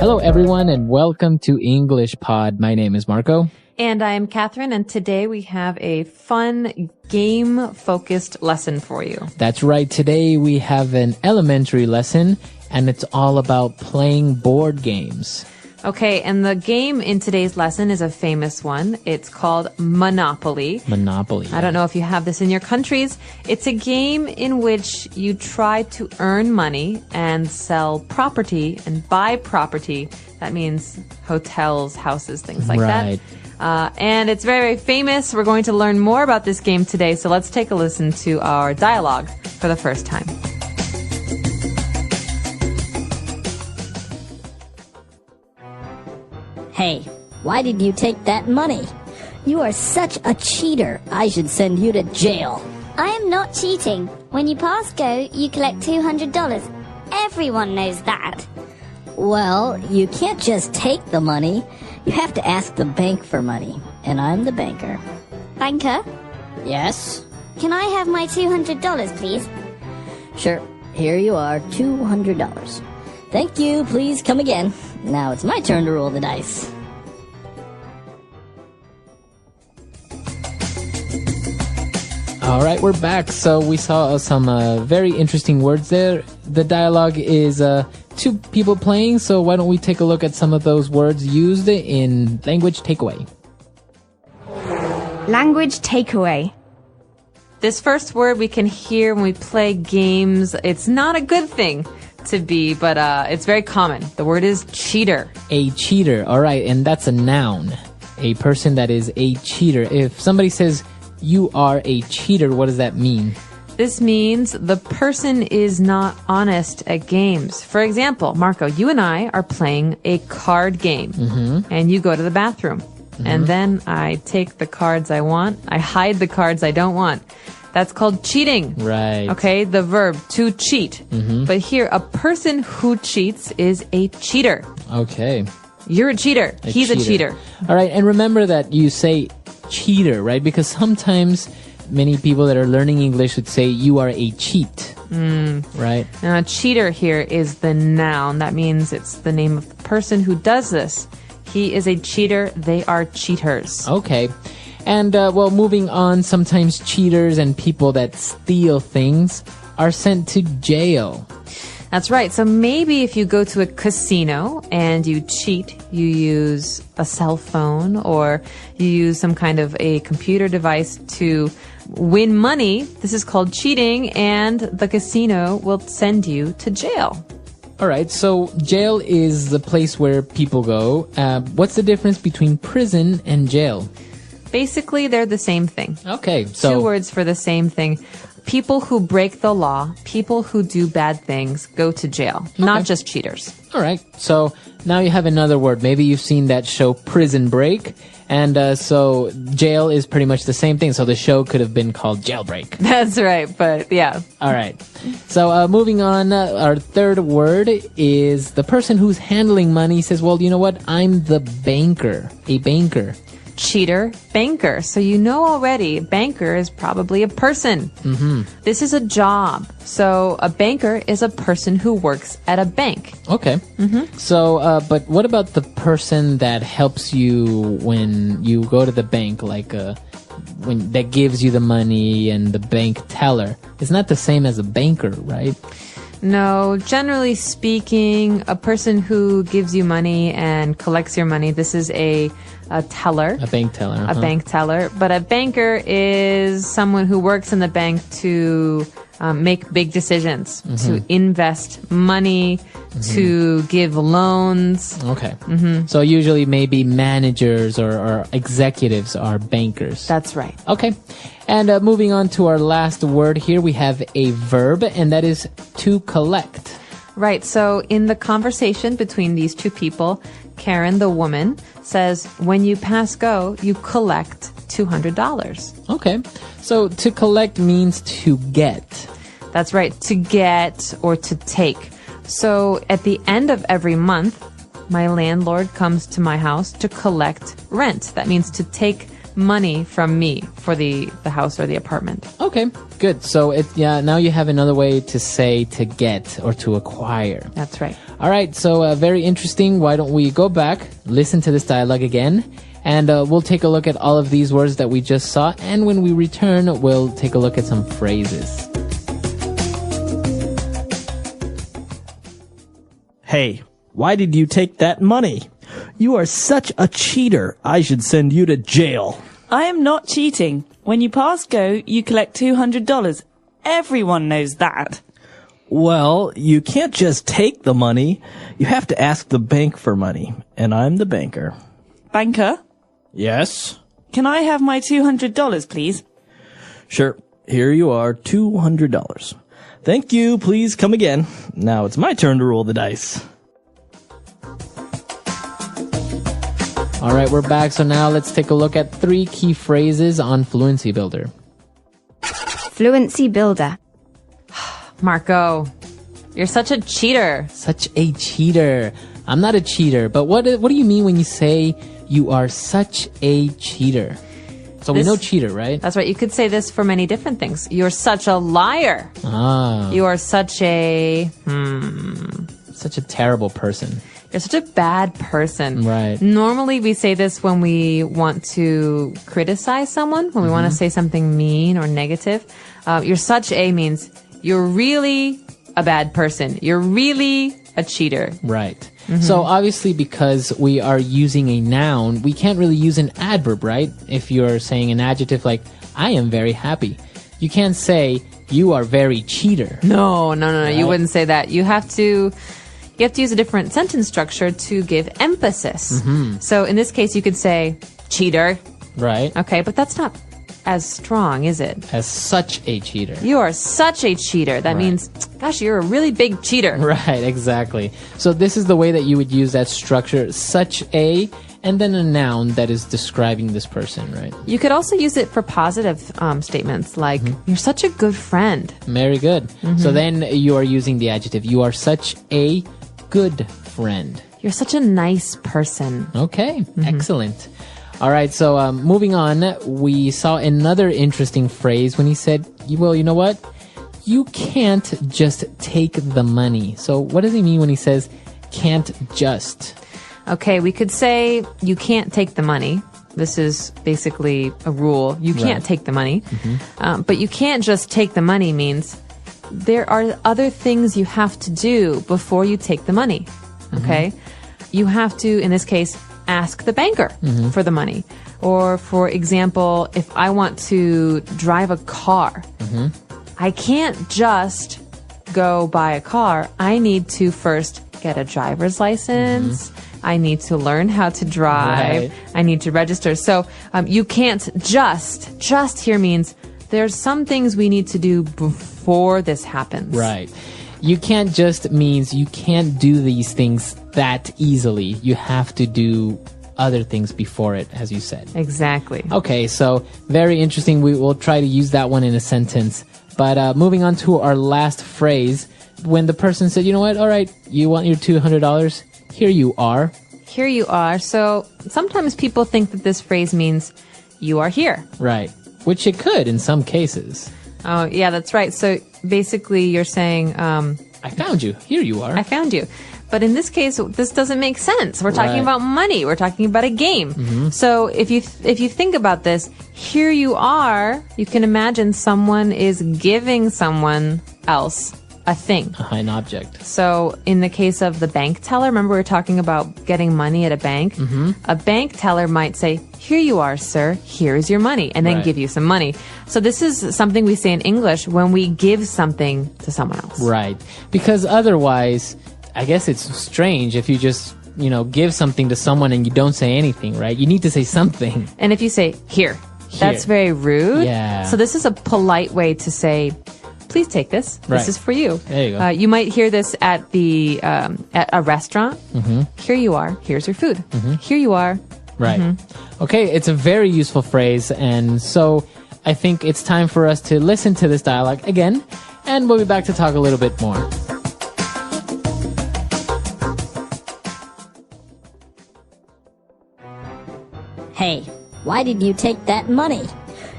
Hello, everyone, and welcome to English Pod. My name is Marco. And I'm Catherine, and today we have a fun game-focused lesson for you. That's right. Today we have an elementary lesson, and it's all about playing board games. Okay, and the game in today's lesson is a famous one. It's called Monopoly. Monopoly. I don't know if you have this in your countries. It's a game in which you try to earn money and sell property and buy property. That means hotels, houses, things like Right. that. And it's very, very famous. We're going to learn more about this game today, so let's take a listen to our dialogue for the first time. Hey, why did you take that money? You are such a cheater. I should send you to jail. I am not cheating. When you pass go, you collect $200. Everyone knows that. Well, you can't just take the money. You have to ask the bank for money. And I'm the banker. Banker, Yes? can I have my $200, please? Sure. Here you are, $200. Thank you. Please come again. Now it's my turn to roll the dice. All right, we're back. So we saw some very interesting words there. The dialogue is two people playing, so why don't we take a look at some of those words used in language takeaway. Language takeaway. This first word we can hear when we play games. It's not a good thing to be, but it's very common. The word is cheater. A cheater. All right, and that's a noun. A person that is a cheater. If somebody says you are a cheater, what does that mean? This means the person is not honest at games. For example, Marco, you and I are playing a card game, and you go to the bathroom. And then I take the cards I want. I hide the cards I don't want. That's called cheating. Right. Okay, the verb to cheat. But here, a person who cheats is a cheater. Okay. You're a cheater. He's a cheater. All right, and remember that you say cheater, right? Because sometimes many people that are learning English would say you are a cheat, right? Now, a cheater here is the noun. That means it's the name of the person who does this. He is a cheater. They are cheaters. Okay. And, well, moving on, sometimes cheaters and people that steal things are sent to jail. That's right. So maybe if you go to a casino and you cheat, you use a cell phone or you use some kind of a computer device to win money. This is called cheating, and the casino will send you to jail. All right, so jail is the place where people go. What's the difference between prison and jail? Basically, they're the same thing. Okay, so... Two words for the same thing. People who break the law, people who do bad things, go to jail. Not just cheaters. All right, so now you have another word. Maybe you've seen that show Prison Break, and so jail is pretty much the same thing. So the show could have been called Jailbreak. That's right, but yeah. All right, so moving on, our third word is the person who's handling money says, well, you know what? I'm the banker, a banker. Cheater, banker. So you know already, banker is probably a person. This is a job. So a banker is a person who works at a bank. Okay. So, but what about the person that helps you when you go to the bank, like when that gives you the money and the bank teller? It's not the same as a banker, right? No, generally speaking, a person who gives you money and collects your money, this is a teller. A bank teller. A bank teller. But a banker is someone who works in the bank to make big decisions, to invest money, to give loans. Okay. So usually maybe managers or executives are bankers. That's right. Okay. And moving on to our last word here, we have a verb, and that is to collect. Right. So in the conversation between these two people, Karen, the woman, says, when you pass go, you collect $200. Okay. So to collect means to get. That's right. To get or to take. So at the end of every month, my landlord comes to my house to collect rent. That means to take money from me for the house or the apartment. Okay, good. So now you have another way to say to get or to acquire. That's right. All right, so very interesting. Why don't we go back, listen to this dialogue again, and we'll take a look at all of these words that we just saw. And when we return, we'll take a look at some phrases. Hey, why did you take that money? You are such a cheater. I should send you to jail. I am not cheating. When you pass go, you collect $200. Everyone knows that. Well, you can't just take the money. You have to ask the bank for money. And I'm the banker. Banker, Yes? can I have my $200, please? Sure. Here you are, $200. Thank you. Please come again. Now it's my turn to roll the dice. All right, we're back. So now let's take a look at 3 key phrases on Fluency Builder. Fluency Builder. Marco, you're such a cheater. Such a cheater. I'm not a cheater, but what do you mean when you say you are such a cheater? So we know cheater, right? That's right. You could say this for many different things. You're such a liar. Ah. You are such a... Such a terrible person. You're such a bad person. Right. Normally we say this when we want to criticize someone, when we want to say something mean or negative. You're such a means you're really a bad person. You're really a cheater. Right. So obviously because we are using a noun, we can't really use an adverb, right? If you're saying an adjective like, I am very happy. You can't say, you are very cheater. No. Right. You wouldn't say that. You have to use a different sentence structure to give emphasis. So in this case, you could say cheater. Right. Okay, but that's not as strong, is it? As such a cheater. You are such a cheater. That means, gosh, you're a really big cheater. Right, exactly. So this is the way that you would use that structure, such a, and then a noun that is describing this person, right? You could also use it for positive statements like, you're such a good friend. Very good. So then you are using the adjective, you are such a good friend. You're such a nice person. Okay, excellent. All right, so moving on, we saw another interesting phrase when he said, well, you know what? You can't just take the money. So what does he mean when he says can't just? Okay, we could say you can't take the money. This is basically a rule. You can't take the money. But you can't just take the money means there are other things you have to do before you take the money. Okay? You have to, in this case, ask the banker for the money. Or, for example, if I want to drive a car, I can't just go buy a car. I need to first get a driver's license. I need to learn how to drive. Right. I need to register. So you can't just here means there's some things we need to do before this happens. Right. You can't just means you can't do these things that easily. You have to do other things before it, as you said. Exactly. Okay, so very interesting. We will try to use that one in a sentence. But moving on to our last phrase, when the person said, you know what, all right, you want your $200? Here you are. Here you are. So sometimes people think that this phrase means you are here. Right. Which it could in some cases. Oh, yeah, that's right. So basically you're saying, I found you. Here you are. I found you. But in this case, this doesn't make sense. We're talking Right. about money. We're talking about a game. So if you think about this, here you are, you can imagine someone is giving someone else a thing. An object. So in the case of the bank teller, remember we were talking about getting money at a bank? A bank teller might say, here you are, sir, here's your money, and then Right. give you some money. So this is something we say in English when we give something to someone else. Right. Because otherwise, I guess it's strange if you just, give something to someone and you don't say anything, right? You need to say something. And if you say, here, that's very rude. Yeah. So this is a polite way to say, please take this. Right. This is for you. There you go. You might hear this at at a restaurant. Here you are. Here's your food. Here you are. Right. Okay, it's a very useful phrase, and so I think it's time for us to listen to this dialogue again, and we'll be back to talk a little bit more. Hey, Why did you take that money?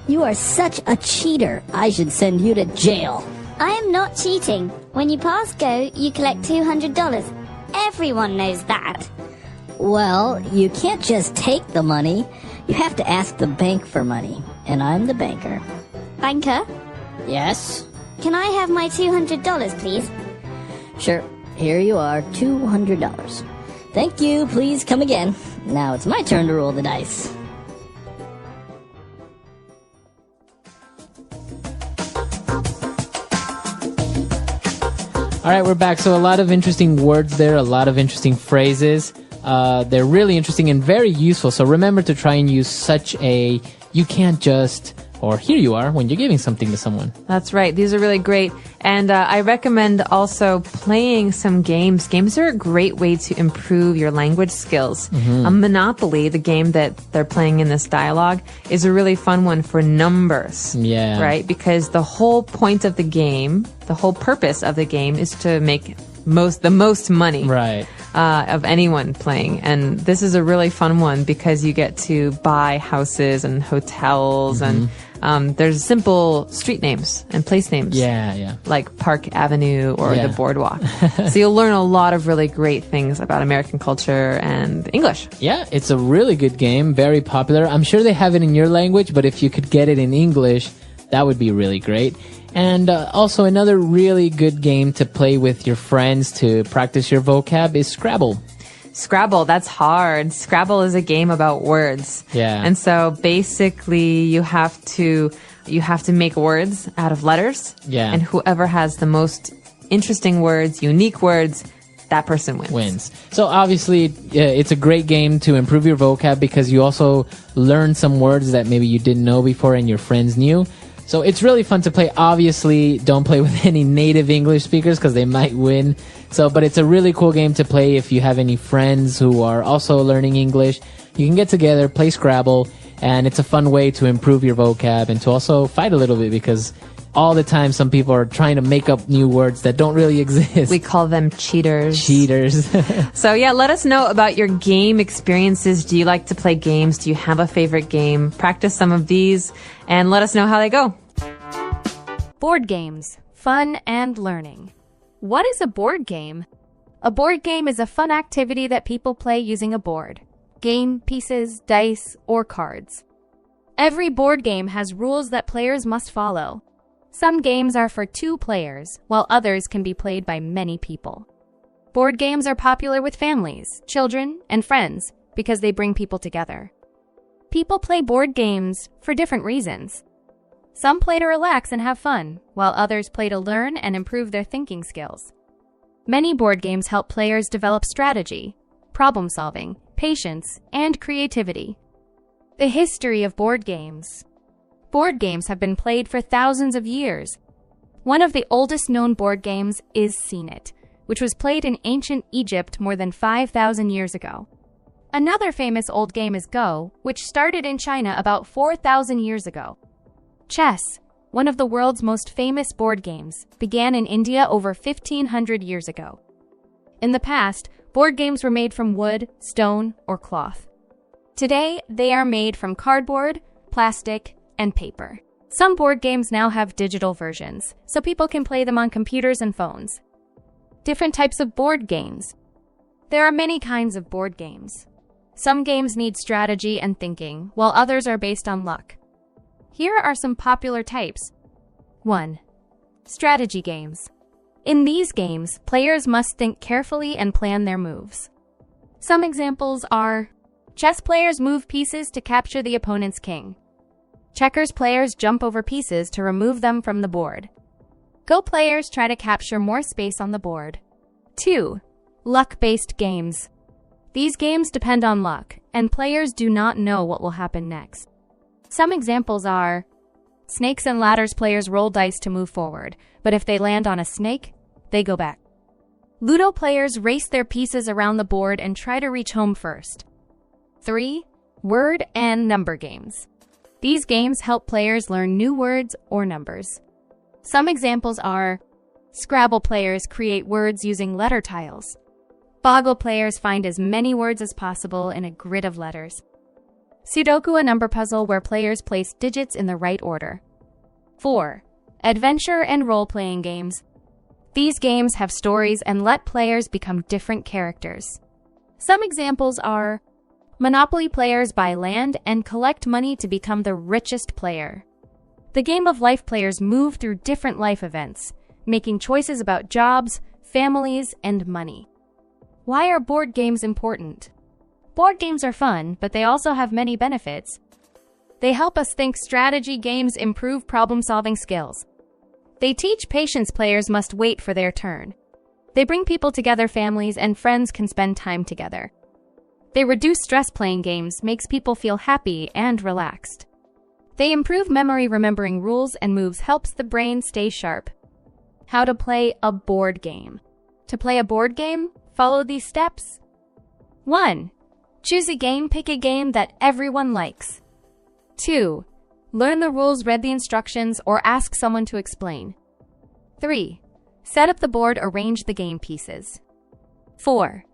You are such a cheater. I should send you to jail. I am not cheating. When you pass go, you collect $200. Everyone knows that. Well, you can't just take the money. You have to ask the bank for money. And I'm the banker. Banker, Yes? can I have my $200, please? Sure. Here you are, $200. Thank you. Please come again. Now it's my turn to roll the dice. All right, we're back. So a lot of interesting words there, a lot of interesting phrases. They're really interesting and very useful. So remember to try and use such a you can't just, or here you are when you're giving something to someone. That's right. These are really great. And I recommend also playing some games. Games are a great way to improve your language skills. Monopoly, the game that they're playing in this dialogue, is a really fun one for numbers. Yeah. Right? Because the whole point of the game, the whole purpose of the game is to make the most money. Right. Of anyone playing. And this is a really fun one because you get to buy houses and hotels and there's simple street names and place names. Yeah. Like Park Avenue or Yeah. the Boardwalk. So you'll learn a lot of really great things about American culture and English. Yeah, it's a really good game, very popular. I'm sure they have it in your language, but if you could get it in English, that would be really great. And also another really good game to play with your friends to practice your vocab is Scrabble. Scrabble, that's hard. Scrabble is a game about words. Yeah. And so basically you have to make words out of letters. Yeah. And whoever has the most interesting words, unique words, that person wins. So obviously it's a great game to improve your vocab because you also learn some words that maybe you didn't know before and your friends knew. So it's really fun to play. Obviously, don't play with any native English speakers because they might win. But it's a really cool game to play if you have any friends who are also learning English. You can get together, play Scrabble, and it's a fun way to improve your vocab and to also fight a little bit because all the time some people are trying to make up new words that don't really exist. We call them cheaters. Cheaters. So yeah, let us know about your game experiences. Do you like to play games? Do you have a favorite game? Practice some of these and let us know how they go. Board games. Fun and learning. What is a board game? A board game is a fun activity that people play using a board, game, pieces, dice, or cards. Every board game has rules that players must follow. Some games are for 2 players, while others can be played by many people. Board games are popular with families, children, and friends because they bring people together. People play board games for different reasons. Some play to relax and have fun, while others play to learn and improve their thinking skills. Many board games help players develop strategy, problem solving, patience, and creativity. The history of board games. Board games have been played for thousands of years. One of the oldest known board games is Senet, which was played in ancient Egypt more than 5,000 years ago. Another famous old game is Go, which started in China about 4,000 years ago. Chess, one of the world's most famous board games, began in India over 1,500 years ago. In the past, board games were made from wood, stone, or cloth. Today, they are made from cardboard, plastic, and paper. Some board games now have digital versions, so people can play them on computers and phones. Different types of board games. There are many kinds of board games. Some games need strategy and thinking, while others are based on luck. Here are some popular types. 1. Strategy games. In these games, players must think carefully and plan their moves. Some examples are: chess players move pieces to capture the opponent's king. Checkers players jump over pieces to remove them from the board. Go players try to capture more space on the board. 2. Luck-based games. These games depend on luck, and players do not know what will happen next. Some examples are: snakes and ladders players roll dice to move forward, but if they land on a snake, they go back. Ludo players race their pieces around the board and try to reach home first. 3. Word and number games. These games help players learn new words or numbers. Some examples are: Scrabble players create words using letter tiles. Boggle players find as many words as possible in a grid of letters. Sudoku, a number puzzle where players place digits in the right order. 4. Adventure and role-playing games. These games have stories and let players become different characters. Some examples are Monopoly, players buy land and collect money to become the richest player. The Game of Life, players move through different life events, making choices about jobs, families, and money. Why are board games important? Board games are fun, but they also have many benefits. They help us think. Strategy games improve problem-solving skills. They teach patience. Players must wait for their turn. They bring people together. Families and friends can spend time together. They reduce stress. Playing games makes people feel happy and relaxed. They improve memory. Remembering rules and moves helps the brain stay sharp. How to play a board game. To play a board game, follow these steps. 1. Choose a game. Pick a game that everyone likes. 2. Learn the rules. Read the instructions or ask someone to explain. 3. Set up the board. Arrange the game pieces. 4.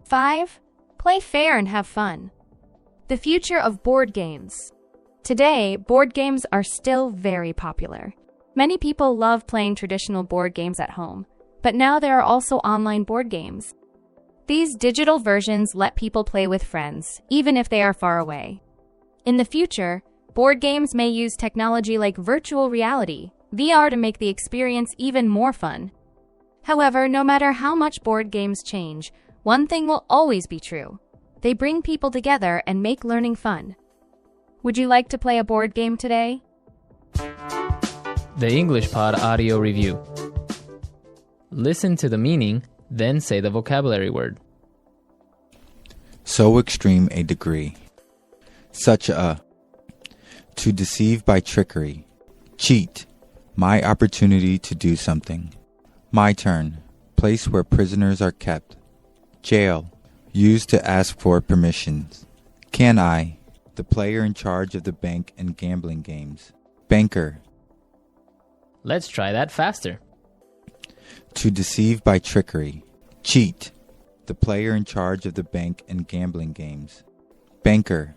5. Play fair and have fun. The future of board games. Today, board games are still very popular. Many people love playing traditional board games at home, but now there are also online board games. These digital versions let people play with friends, even if they are far away. In the future, board games may use technology like virtual reality, VR, to make the experience even more fun. However, no matter how much board games change, one thing will always be true. They bring people together and make learning fun. Would you like to play a board game today? The English Pod Audio Review. Listen to the meaning, then say the vocabulary word. So extreme a degree. Such a. To deceive by trickery. Cheat. My opportunity to do something. My turn. Place where prisoners are kept. Jail. Used to ask for permissions. Can I? The player in charge of the bank and gambling games. Banker. Let's try that faster. To deceive by trickery. Cheat. The player in charge of the bank and gambling games. Banker.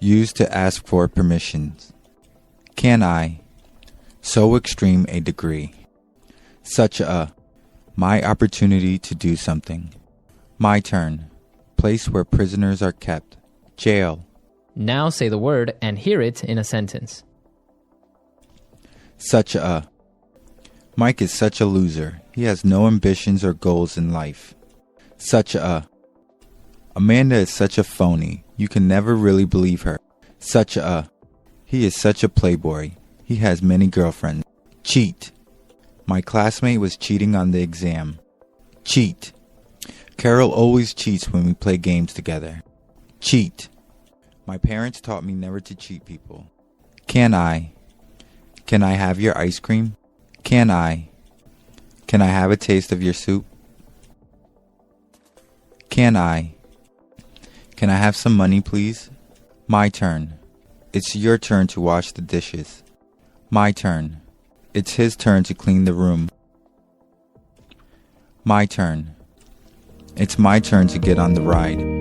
Used to ask for permissions. Can I? So extreme a degree. Such a. My opportunity to do something. My turn. Place where prisoners are kept. Jail. Now say the word and hear it in a sentence. Such a. Mike is such a loser. He has no ambitions or goals in life. Such a. Amanda is such a phony. You can never really believe her. Such a. He is such a playboy. He has many girlfriends. Cheat. My classmate was cheating on the exam. Cheat. Carol always cheats when we play games together. Cheat. My parents taught me never to cheat people. Can I? Can I have your ice cream? Can I? Can I have a taste of your soup? Can I? Can I have some money, please? My turn. It's your turn to wash the dishes. My turn. It's his turn to clean the room. My turn. It's my turn to get on the ride.